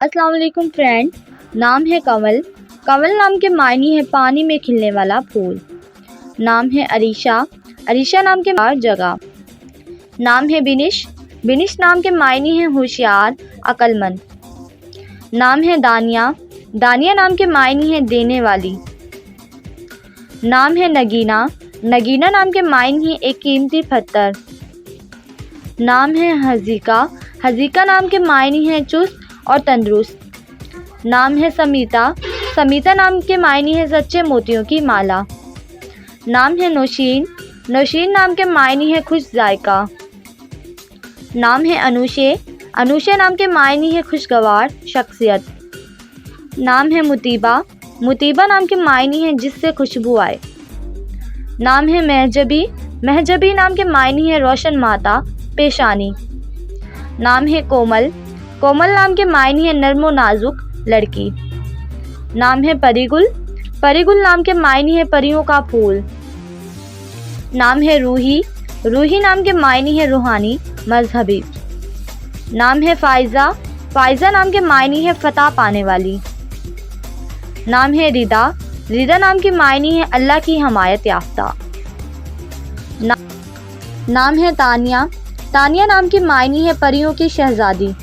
अस्सलाम वालेकुम फ्रेंड। नाम है कंवल। कंवल नाम के मायने है पानी में खिलने वाला फूल। नाम है अरीशा। अरीशा नाम के बार जगह। नाम है बिनिश। बिनिश नाम के मायने है होशियार, अक्लमंद। नाम है दानिया। दानिया नाम के मायने है देने वाली। नाम है नगीना। नगीना नाम के मायने है एक कीमती पत्थर। नाम है हजीका। हजीका नाम के मायने है चुस्त और तंदुरुस्त। नाम है समीता। समीता नाम के मायने है सच्चे मोतियों की माला। नाम है नौशीन। नौशीन नाम के मायने है खुश जायका। नाम है अनुशे। अनुशे नाम के मायने है खुशगवार शख्सियत। नाम है मुतीबा। मुतीबा नाम के मायने है जिससे खुशबू आए। नाम है महजबी। महजबी नाम के मायने है रोशन माता, पेशानी। नाम है कोमल। कोमल नाम के मायने है नर्मो नाजुक लड़की। नाम है परिगुल। परिगुल नाम के मायने है परियों का फूल। नाम है रूही। रूही नाम के मायने है रूहानी, मजहबी। नाम है फायजा। फायजा नाम के मायने है फतह पाने वाली। नाम है रिदा। रिदा नाम के मायने है अल्लाह की हमायत याफ्ता। नाम है तानिया। तानिया नाम के मायने है परियों की शहजादी।